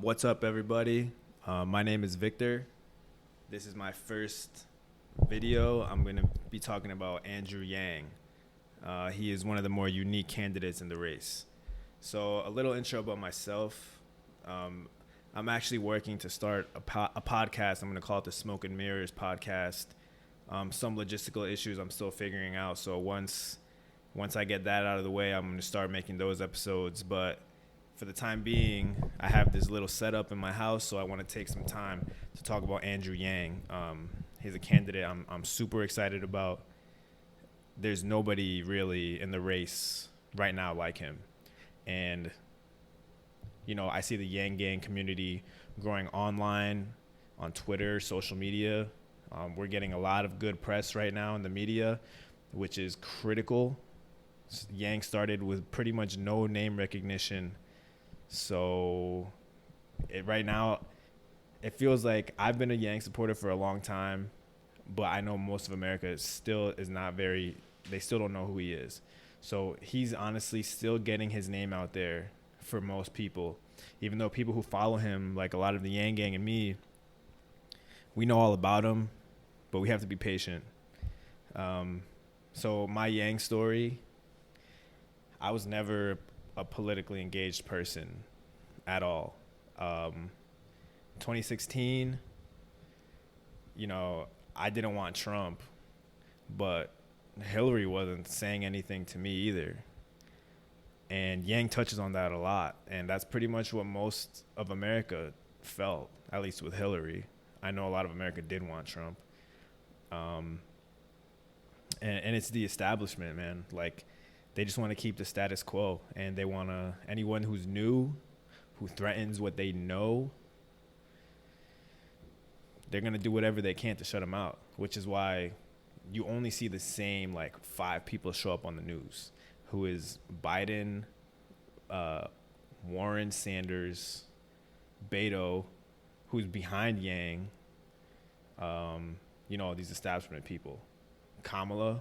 What's up, everybody? My name is Victor. This is my first video. I'm going to be talking about Andrew Yang. He is one of the more unique candidates in the race. So a little intro about myself. I'm actually working to start a podcast. I'm going to call it the Smoke and Mirrors podcast. Some logistical issues I'm still figuring out. So once I get that out of the way, I'm going to start making those episodes. But for the time being, I have this little setup in my house, so I want to take some time to talk about Andrew Yang. He's a candidate I'm super excited about. There's nobody really in the race right now like him. And, I see the YangGang community growing online, on Twitter, social media. We're getting a lot of good press right now in the media, which is critical. Yang started with pretty much no name recognition. So right now, it feels like I've been a Yang supporter for a long time, but I know most of America still they still don't know who he is. So he's honestly still getting his name out there for most people, even though people who follow him, like a lot of the YangGang and me, we know all about him, but we have to be patient. So my Yang story, I was never a politically engaged person at all. 2016, I didn't want Trump, but Hillary wasn't saying anything to me either. And Yang touches on that a lot. And that's pretty much what most of America felt, at least with Hillary. I know a lot of America did want Trump. And it's the establishment, man. Like, they just want to keep the status quo, and they want to, anyone who's new, who threatens what they know, they're going to do whatever they can to shut them out, which is why you only see the same, 5 people show up on the news, who is Biden, Warren, Sanders, Beto, who's behind Yang, these establishment people, Kamala.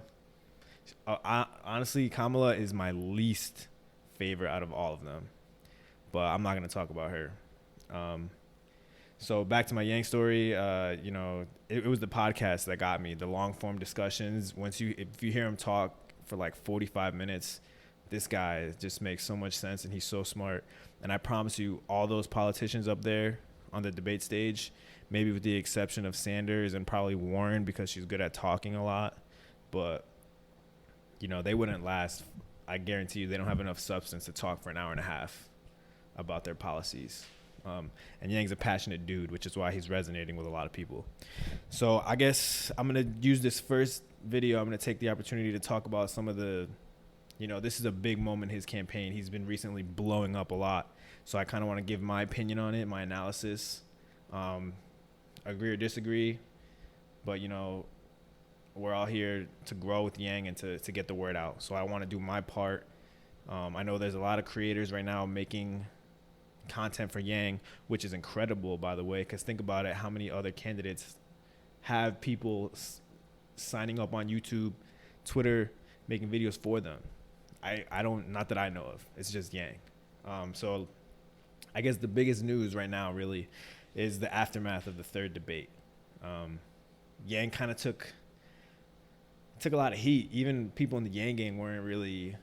Honestly, Kamala is my least favorite out of all of them, but I'm not going to talk about her. So back to my Yang story, it was the podcast that got me, the long form discussions. If you hear him talk for 45 minutes, this guy just makes so much sense, and he's so smart. And I promise you, all those politicians up there on the debate stage, maybe with the exception of Sanders and probably Warren because she's good at talking a lot, but they wouldn't last. I guarantee you they don't have enough substance to talk for an hour and a half about their policies. And Yang's a passionate dude, which is why he's resonating with a lot of people. So I guess I'm going to use this first video. I'm going to take the opportunity to talk about some of the, this is a big moment in his campaign. He's been recently blowing up a lot. So I kind of want to give my opinion on it, my analysis, agree or disagree. But, we're all here to grow with Yang and to get the word out. So I want to do my part. I know there's a lot of creators right now making content for Yang, which is incredible, by the way, because think about it, how many other candidates have people signing up on YouTube, Twitter, making videos for them? I don't, not that I know of. It's just Yang. So I guess the biggest news right now really is the aftermath of the third debate. Yang kind of took a lot of heat. Even people in the YangGang weren't really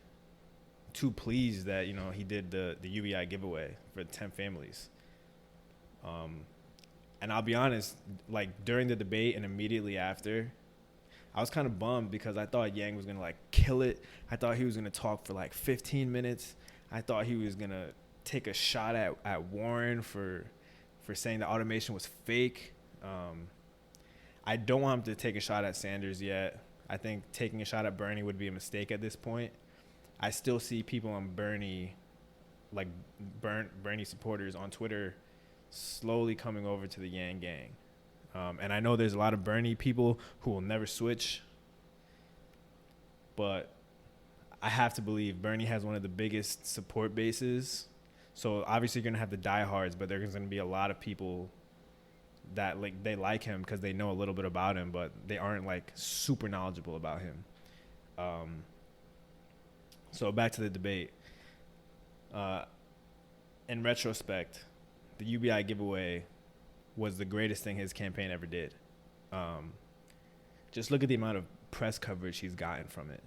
too pleased that, he did the UBI giveaway for 10 families. And I'll be honest, during the debate and immediately after, I was kind of bummed because I thought Yang was going to kill it. I thought he was going to talk for 15 minutes. I thought he was going to take a shot at Warren for saying the automation was fake. I don't want him to take a shot at Sanders yet. I think taking a shot at Bernie would be a mistake at this point. I still see people on Bernie, Bernie supporters on Twitter, slowly coming over to the YangGang. And I know there's a lot of Bernie people who will never switch, but I have to believe Bernie has one of the biggest support bases. So obviously you're going to have the diehards, but there's going to be a lot of people that they like him because they know a little bit about him, but they aren't super knowledgeable about him. So back to the debate. In retrospect, the UBI giveaway was the greatest thing his campaign ever did. Just look at the amount of press coverage he's gotten from it.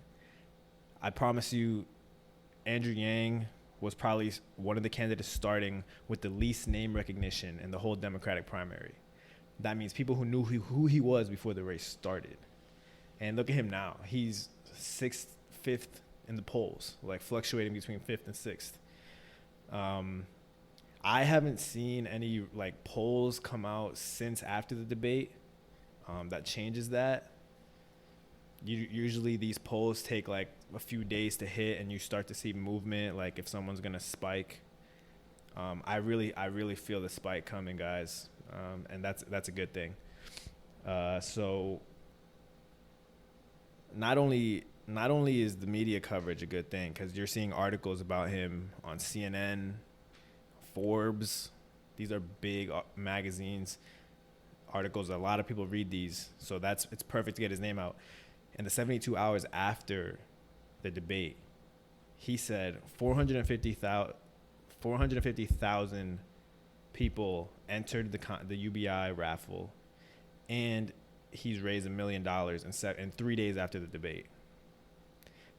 I promise you, Andrew Yang was probably one of the candidates starting with the least name recognition in the whole Democratic primary. That means people who knew who he was before the race started. And look at him now. He's sixth, fifth in the polls, like fluctuating between fifth and sixth. I haven't seen any like polls come out since after the debate that changes that. Usually these polls take like a few days to hit, and you start to see movement, like if someone's gonna spike. I really feel the spike coming, guys, and that's a good thing. So not only is the media coverage a good thing, because you're seeing articles about him on CNN, Forbes. These are big magazines, articles. A lot of people read these, so it's perfect to get his name out. In the 72 hours after the debate, he said 450,000 people entered the UBI raffle, and he's raised $1 million in 3 days after the debate.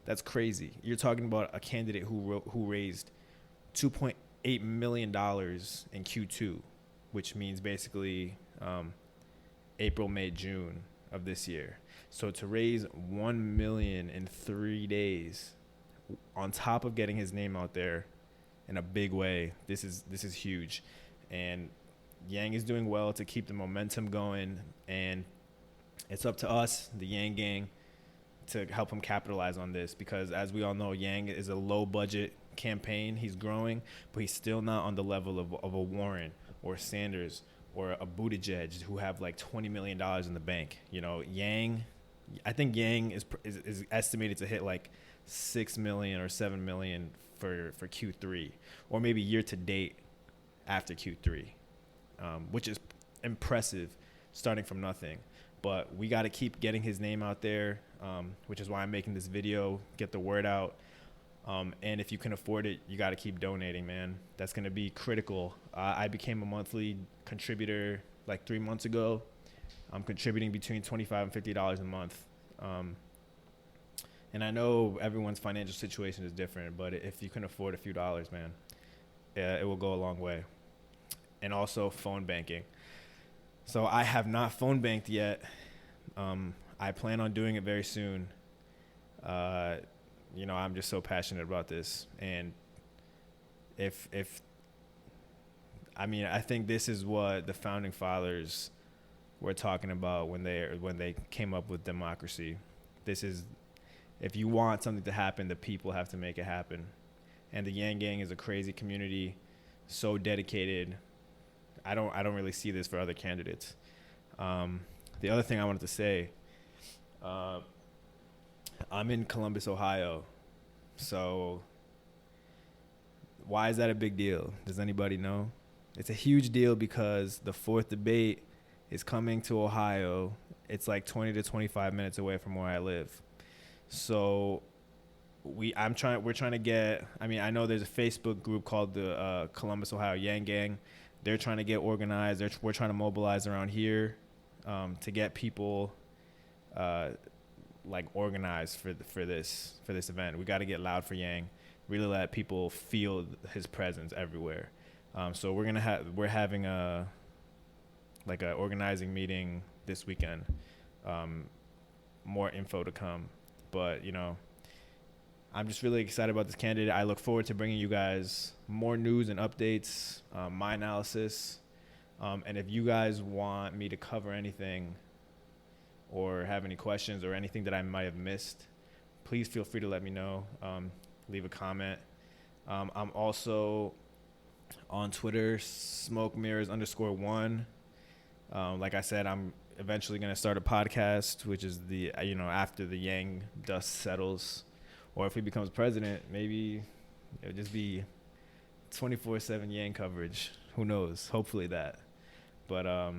That's crazy. You're talking about a candidate who raised $2.8 million in Q2, which means basically April, May, June of this year. So to raise $1 million in 3 days, on top of getting his name out there in a big way, this is huge. And Yang is doing well to keep the momentum going, and it's up to us, the YangGang, to help him capitalize on this, because as we all know, Yang is a low budget campaign. He's growing, but he's still not on the level of a Warren or Sanders or a Buttigieg, who have like $20 million in the bank. You know, I think Yang is estimated to hit like 6 million or 7 million for Q3, or maybe year to date after Q3, which is impressive, starting from nothing. But we got to keep getting his name out there, which is why I'm making this video, get the word out. And if you can afford it, you got to keep donating, man. That's going to be critical. I became a monthly contributor like 3 months ago. I'm contributing between $25 and $50 a month. And I know everyone's financial situation is different, but if you can afford a few dollars, man, it will go a long way. And also phone banking. So I have not phone banked yet. I plan on doing it very soon. You know, I'm just so passionate about this. And I think this is what the founding fathers were talking about when they came up with democracy. This is, if you want something to happen, the people have to make it happen. And the YangGang is a crazy community, so dedicated. I don't really see this for other candidates. The other thing I wanted to say, I'm in Columbus, Ohio. So why is that a big deal? Does anybody know? It's a huge deal because the fourth debate is coming to Ohio. It's like 20 to 25 minutes away from where I live. So we're trying to get, I know there's a Facebook group called the Columbus, Ohio YangGang. They're trying to get organized. We're trying to mobilize around here to get people like organized for this event. We got to get loud for Yang, really let people feel his presence everywhere. So we're having a organizing meeting this weekend. More info to come, but you know, I'm just really excited about this candidate. I look forward to bringing you guys more news and updates, my analysis. And if you guys want me to cover anything or have any questions or anything that I might have missed, please feel free to let me know. Leave a comment. I'm also on Twitter, smokemirrors_1. Like I said, I'm eventually going to start a podcast, which is after the Yang dust settles. Or if he becomes president, maybe it'll just be 24/7 Yang coverage. Who knows? Hopefully that. But I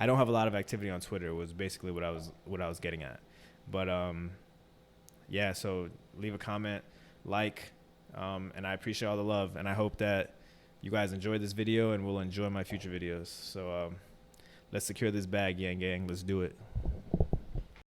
don't have a lot of activity on Twitter. Was basically what I was getting at. But yeah. So leave a comment, and I appreciate all the love. And I hope that you guys enjoyed this video and will enjoy my future videos. So let's secure this bag, Yang Gang. Let's do it.